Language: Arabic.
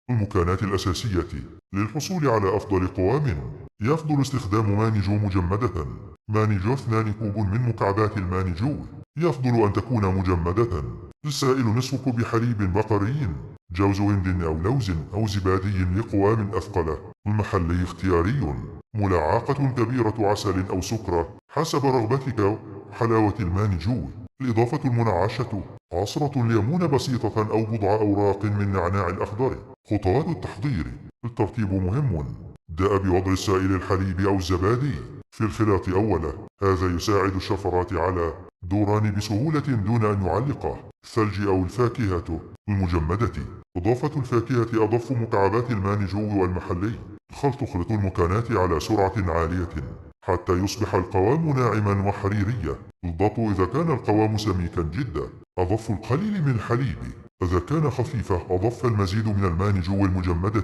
المكونات الأساسية للحصول على أفضل قوام. يفضل استخدام مانجو مجمدة. مانجو 2 كوب من مكعبات المانجو. يفضل أن تكون مجمدة. السائل نصف كوب حليب بقري، جوز هند أو لوز أو زبادي لقوام أثقل. المحلي اختياري. ملعقة كبيرة عسل أو سكر حسب رغبتك. حلاوة المانجو. الإضافة المنعشة. عصرة ليمون بسيطة أو بضع أوراق من نعناع الأخضر. خطوات التحضير. الترتيب مهم. ابدأ بوضع السائل الحليب أو الزبادي في الخلاط أولا. هذا يساعد الشفرات على دوران بسهولة دون أن يعلقه. الثلج أو الفاكهة المجمدة. إضافة الفاكهة أضف مكعبات المانجو والمحلي. الخلط اخلط المكونات على سرعة عالية حتى يصبح القوام ناعما وحريريا. الضبط إذا كان القوام سميكا جدا أضف القليل من الحليب. إذا كان خفيفا أضف المزيد من المانجو المجمدة.